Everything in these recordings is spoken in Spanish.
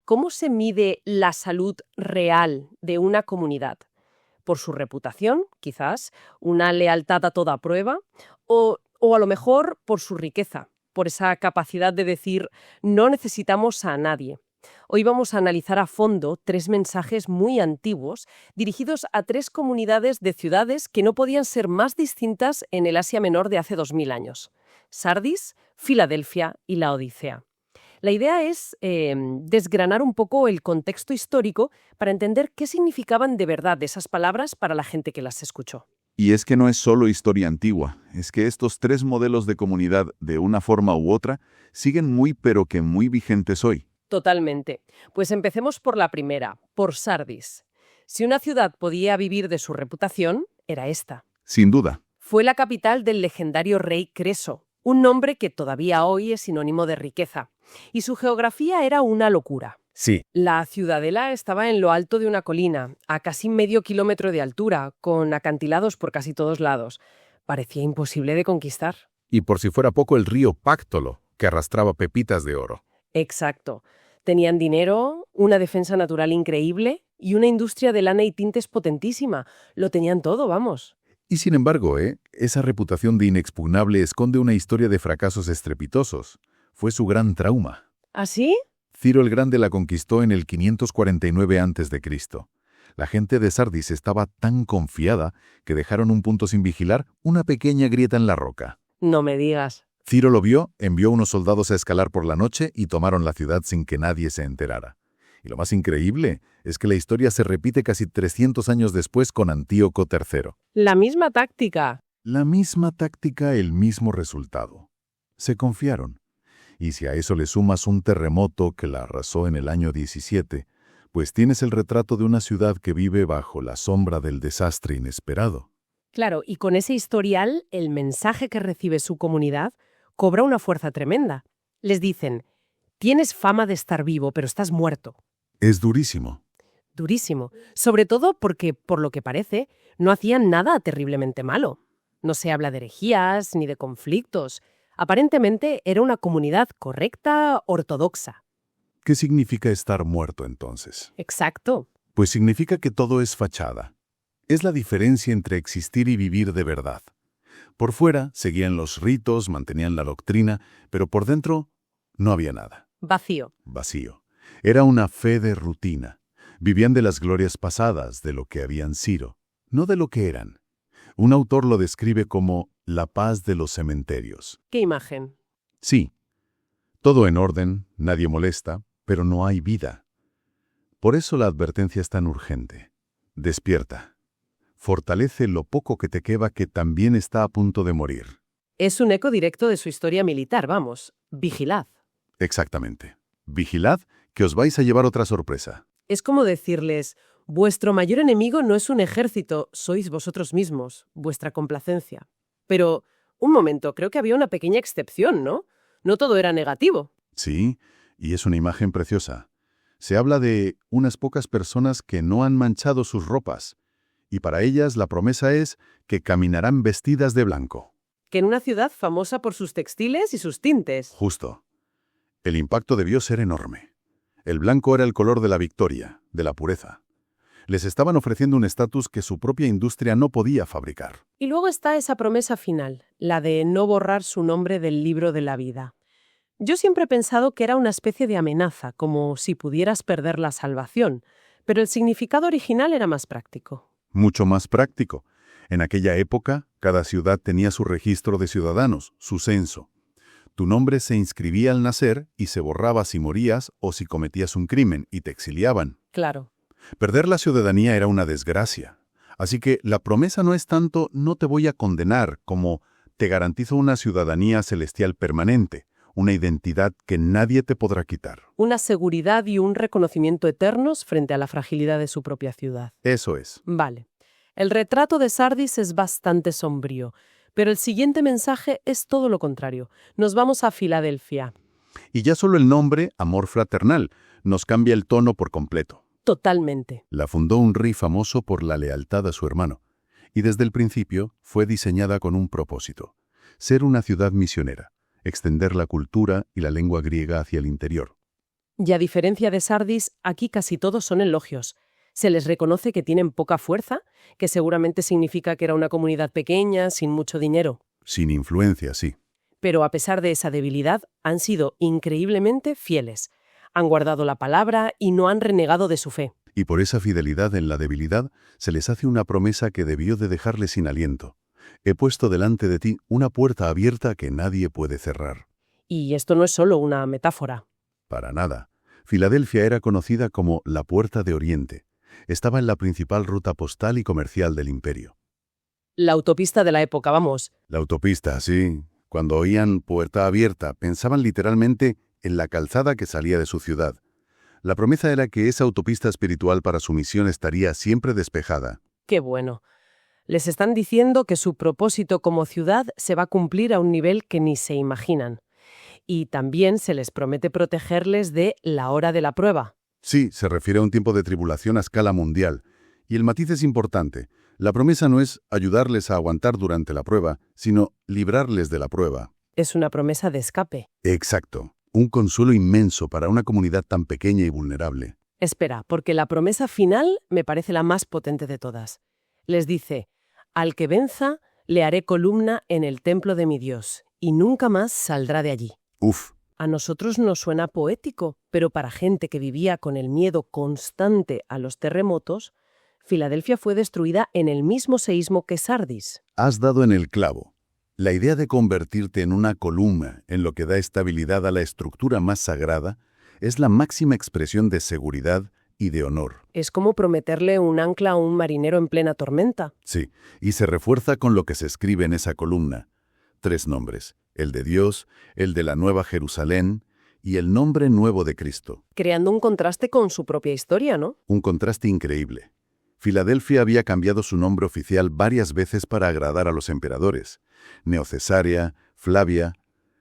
¿cómo se mide la salud real de una comunidad? ¿Por su reputación, quizás? ¿Una lealtad a toda prueba? ¿O a lo mejor por su riqueza? Por esa capacidad de decir, no necesitamos a nadie. Hoy vamos a analizar a fondo 3 mensajes muy antiguos dirigidos a 3 comunidades de ciudades que no podían ser más distintas en el Asia Menor de hace 2000 años. Sardis, Filadelfia y la Odisea. La idea es desgranar un poco el contexto histórico para entender qué significaban de verdad esas palabras para la gente que las escuchó. Y es que no es solo historia antigua, es que estos 3 modelos de comunidad, de una forma u otra, siguen muy pero que muy vigentes hoy. Totalmente. Pues empecemos por la primera, por Sardis. Si una ciudad podía vivir de su reputación, era esta. Sin duda. Fue la capital del legendario rey Creso, un nombre que todavía hoy es sinónimo de riqueza. Y su geografía era una locura. Sí, La ciudadela estaba en lo alto de una colina, a casi medio kilómetro de altura, con acantilados por casi todos lados. Parecía imposible de conquistar. y por si fuera poco el río Páctolo, que arrastraba pepitas de oro. Exacto. Tenían dinero, una defensa natural increíble y una industria de lana y tintes potentísima. Lo tenían todo, vamos. Y sin embargo, esa reputación de inexpugnable esconde una historia de fracasos estrepitosos. Fue su gran trauma. ¿Así? Ciro el Grande la conquistó en el 549 a.C. La gente de Sardis estaba tan confiada que dejaron un punto sin vigilar, una pequeña grieta en la roca. No me digas. Ciro lo vio, envió unos soldados a escalar por la noche y tomaron la ciudad sin que nadie se enterara. Y lo más increíble es que la historia se repite casi 300 años después con Antíoco III. La misma táctica. La misma táctica, el mismo resultado. Se confiaron. Y si a eso le sumas un terremoto que la arrasó en el año 17, pues tienes el retrato de una ciudad que vive bajo la sombra del desastre inesperado. Claro, y con ese historial, el mensaje que recibe su comunidad cobra una fuerza tremenda. Les dicen, tienes fama de estar vivo, pero estás muerto. Es durísimo. Durísimo. Sobre todo porque, por lo que parece, no hacían nada terriblemente malo. No se habla de herejías ni de conflictos. Aparentemente era una comunidad correcta, ortodoxa. ¿Qué significa estar muerto entonces? Exacto. Pues significa que todo es fachada. Es la diferencia entre existir y vivir de verdad. Por fuera seguían los ritos, mantenían la doctrina, pero por dentro no había nada. Vacío. Vacío. Era una fe de rutina. Vivían de las glorias pasadas, de lo que habían sido, no de lo que eran. Un autor lo describe como la paz de los cementerios. ¿Qué imagen? Sí, todo en orden, nadie molesta, pero no hay vida. Por eso la advertencia es tan urgente. Despierta. Fortalece lo poco que te queda, que también está a punto de morir. Es un eco directo de su historia militar, vamos. Vigilad. Exactamente. Vigilad, que os vais a llevar otra sorpresa. Es como decirles, vuestro mayor enemigo no es un ejército, sois vosotros mismos, vuestra complacencia. Pero, un momento, creo que había una pequeña excepción, ¿no? No todo era negativo. Sí, y es una imagen preciosa. Se habla de unas pocas personas que no han manchado sus ropas, y para ellas la promesa es que caminarán vestidas de blanco. Que en una ciudad famosa por sus textiles y sus tintes. Justo. El impacto debió ser enorme. El blanco era el color de la victoria, de la pureza. Les estaban ofreciendo un estatus que su propia industria no podía fabricar. Y luego está esa promesa final, la de no borrar su nombre del libro de la vida. Yo siempre he pensado que era una especie de amenaza, como si pudieras perder la salvación, pero el significado original era más práctico. Mucho más práctico. En aquella época, cada ciudad tenía su registro de ciudadanos, su censo. Tu nombre se inscribía al nacer y se borraba si morías o si cometías un crimen y te exiliaban. Claro. Perder la ciudadanía era una desgracia. Así que la promesa no es tanto no te voy a condenar como te garantizo una ciudadanía celestial permanente, una identidad que nadie te podrá quitar. Una seguridad y un reconocimiento eternos frente a la fragilidad de su propia ciudad. Eso es. Vale. El retrato de Sardis es bastante sombrío, pero el siguiente mensaje es todo lo contrario. Nos vamos a Filadelfia. Y ya solo el nombre, amor fraternal, nos cambia el tono por completo. Totalmente. La fundó un rey famoso por la lealtad a su hermano, y desde el principio fue diseñada con un propósito: ser una ciudad misionera, extender la cultura y la lengua griega hacia el interior. Y a diferencia de Sardis, aquí casi todos son elogios. Se les reconoce que tienen poca fuerza, que seguramente significa que era una comunidad pequeña, sin mucho dinero. Sin influencia, sí. Pero a pesar de esa debilidad, han sido increíblemente fieles. Han guardado la palabra y no han renegado de su fe. Y por esa fidelidad en la debilidad, se les hace una promesa que debió de dejarles sin aliento. He puesto delante de ti una puerta abierta que nadie puede cerrar. Y esto no es solo una metáfora. Para nada. Filadelfia era conocida como la Puerta de Oriente. Estaba en la principal ruta postal y comercial del imperio. La autopista de la época, vamos. La autopista, sí. Cuando oían puerta abierta, pensaban literalmente en la calzada que salía de su ciudad. La promesa era que esa autopista espiritual para su misión estaría siempre despejada. Qué bueno. Les están diciendo que su propósito como ciudad se va a cumplir a un nivel que ni se imaginan. Y también se les promete protegerles de la hora de la prueba. Sí, se refiere a un tiempo de tribulación a escala mundial. Y el matiz es importante. La promesa no es ayudarles a aguantar durante la prueba, sino librarles de la prueba. Es una promesa de escape. Exacto. Un consuelo inmenso para una comunidad tan pequeña y vulnerable. Espera, porque la promesa final me parece la más potente de todas. Les dice, al que venza, le haré columna en el templo de mi Dios, y nunca más saldrá de allí. Uf. A nosotros nos suena poético, pero para gente que vivía con el miedo constante a los terremotos, Filadelfia fue destruida en el mismo seísmo que Sardis. Has dado en el clavo. La idea de convertirte en una columna, en lo que da estabilidad a la estructura más sagrada, es la máxima expresión de seguridad y de honor. Es como prometerle un ancla a un marinero en plena tormenta. Sí, y se refuerza con lo que se escribe en esa columna. 3 nombres, el de Dios, el de la Nueva Jerusalén y el nombre nuevo de Cristo. Creando un contraste con su propia historia, ¿no? Un contraste increíble. Filadelfia había cambiado su nombre oficial varias veces para agradar a los emperadores. Neocesarea, Flavia,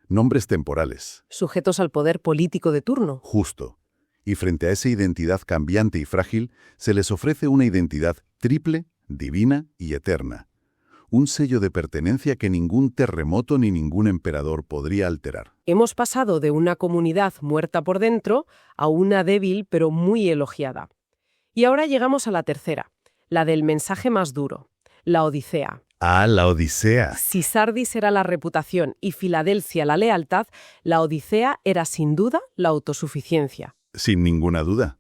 nombres temporales. Sujetos al poder político de turno. Justo. Y frente a esa identidad cambiante y frágil, se les ofrece una identidad triple, divina y eterna. Un sello de pertenencia que ningún terremoto ni ningún emperador podría alterar. Hemos pasado de una comunidad muerta por dentro a una débil pero muy elogiada. Y ahora llegamos a la tercera, la del mensaje más duro, la Odisea. Ah, la Odisea. Si Sardis era la reputación y Filadelfia la lealtad, la Odisea era sin duda la autosuficiencia. Sin ninguna duda.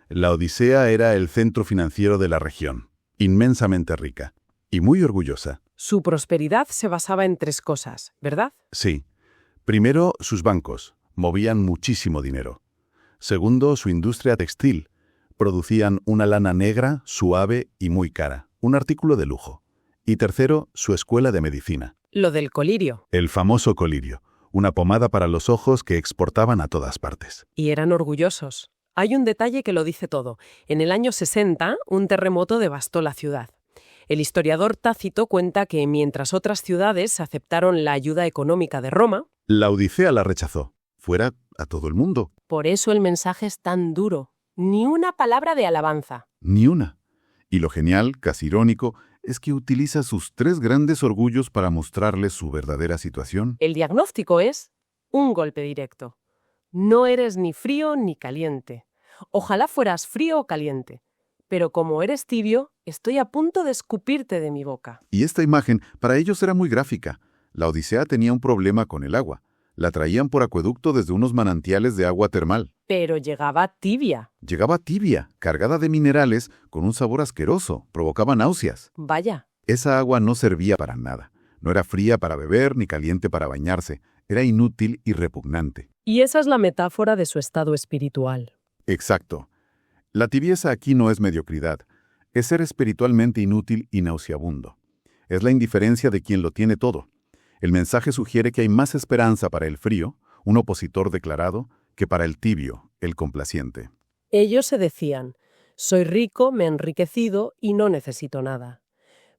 La Odisea era el centro financiero de la región, inmensamente rica y muy orgullosa. Su prosperidad se basaba en 3 cosas, ¿verdad? Sí. Primero, sus bancos. Movían muchísimo dinero. Segundo, su industria textil. Producían una lana negra, suave y muy cara. Un artículo de lujo. Y tercero, su escuela de medicina. Lo del colirio. El famoso colirio. Una pomada para los ojos que exportaban a todas partes. Y eran orgullosos. Hay un detalle que lo dice todo. En el año 60, un terremoto devastó la ciudad. El historiador Tácito cuenta que mientras otras ciudades aceptaron la ayuda económica de Roma, La Odisea la rechazó. Fuera a todo el mundo. por eso el mensaje es tan duro. Ni una palabra de alabanza. Ni una. Y lo genial, casi irónico, es que utiliza sus 3 grandes orgullos para mostrarles su verdadera situación. El diagnóstico es un golpe directo. No eres ni frío ni caliente. Ojalá fueras frío o caliente. Pero como eres tibio, estoy a punto de escupirte de mi boca. Y esta imagen para ellos era muy gráfica. La Odisea tenía un problema con el agua. La traían por acueducto desde unos manantiales de agua termal. Pero llegaba tibia. Llegaba tibia, cargada de minerales, con un sabor asqueroso, provocaba náuseas. Vaya. Esa agua no servía para nada. No era fría para beber ni caliente para bañarse. Era inútil y repugnante. Y esa es la metáfora de su estado espiritual. Exacto. La tibieza aquí no es mediocridad. Es ser espiritualmente inútil y nauseabundo. Es la indiferencia de quien lo tiene todo. El mensaje sugiere que hay más esperanza para el frío, un opositor declarado, que para el tibio, el complaciente. Ellos se decían, soy rico, me he enriquecido y no necesito nada.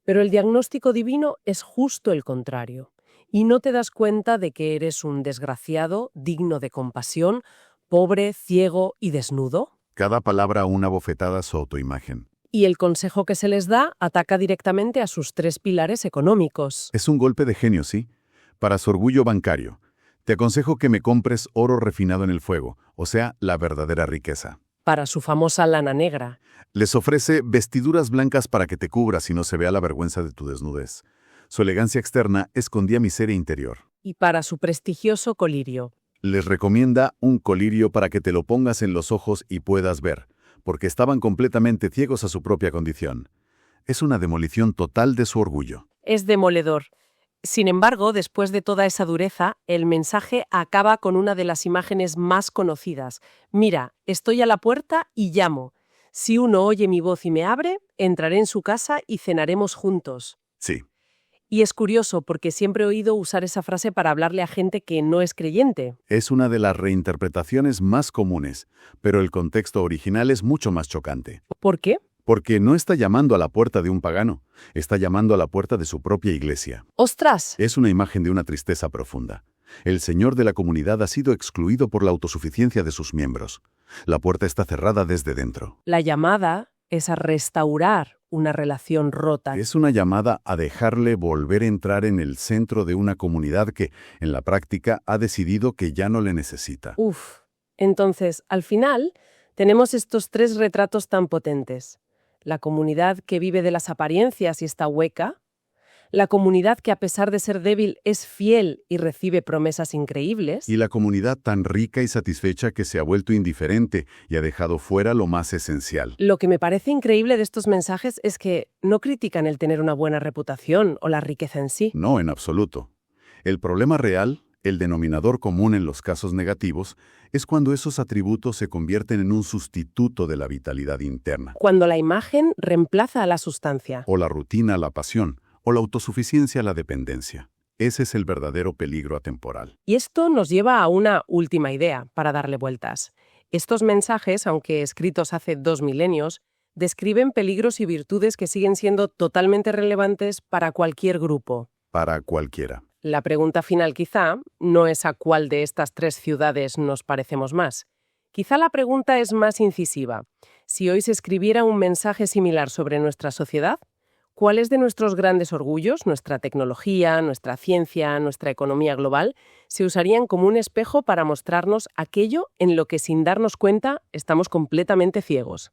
Pero el diagnóstico divino es justo el contrario. Y no te das cuenta de que eres un desgraciado, digno de compasión, pobre, ciego y desnudo. Cada palabra una bofetada a su autoimagen. Y el consejo que se les da ataca directamente a sus 3 pilares económicos. Es un golpe de genio, sí. Para su orgullo bancario. Te aconsejo que me compres oro refinado en el fuego, o sea, la verdadera riqueza. Para su famosa lana negra. Les ofrece vestiduras blancas para que te cubras y no se vea la vergüenza de tu desnudez. Su elegancia externa escondía miseria interior. Y para su prestigioso colirio. Les recomienda un colirio para que te lo pongas en los ojos y puedas ver, porque estaban completamente ciegos a su propia condición. Es una demolición total de su orgullo. Es demoledor. Sin embargo, después de toda esa dureza, el mensaje acaba con una de las imágenes más conocidas. Mira, estoy a la puerta y llamo. Si uno oye mi voz y me abre, entraré en su casa y cenaremos juntos. Sí. Y es curioso porque siempre he oído usar esa frase para hablarle a gente que no es creyente. Es una de las reinterpretaciones más comunes, pero el contexto original es mucho más chocante. ¿Por qué? Porque no está llamando a la puerta de un pagano, está llamando a la puerta de su propia iglesia. ¡Ostras! Es una imagen de una tristeza profunda. El señor de la comunidad ha sido excluido por la autosuficiencia de sus miembros. La puerta está cerrada desde dentro. La llamada es a restaurar una relación rota. Es una llamada a dejarle volver a entrar en el centro de una comunidad que, en la práctica, ha decidido que ya no le necesita. Uf. Entonces, al final, tenemos estos tres retratos tan potentes. La comunidad que vive de las apariencias y está hueca, la comunidad que a pesar de ser débil es fiel y recibe promesas increíbles, Y la comunidad tan rica y satisfecha que se ha vuelto indiferente y ha dejado fuera lo más esencial. Lo que me parece increíble de estos mensajes es que no critican el tener una buena reputación o la riqueza en sí. No, en absoluto. El problema real, el denominador común en los casos negativos, es cuando esos atributos se convierten en un sustituto de la vitalidad interna, Cuando la imagen reemplaza a la sustancia. o la rutina a la pasión, o la autosuficiencia a la dependencia. Ese es el verdadero peligro atemporal. Y esto nos lleva a una última idea para darle vueltas. Estos mensajes, aunque escritos hace 2 milenios, describen peligros y virtudes que siguen siendo totalmente relevantes para cualquier grupo. Para cualquiera. La pregunta final quizá no es a cuál de estas 3 ciudades nos parecemos más. Quizá la pregunta es más incisiva. Si hoy se escribiera un mensaje similar sobre nuestra sociedad, ¿cuáles de nuestros grandes orgullos, nuestra tecnología, nuestra ciencia, nuestra economía global, se usarían como un espejo para mostrarnos aquello en lo que sin darnos cuenta estamos completamente ciegos?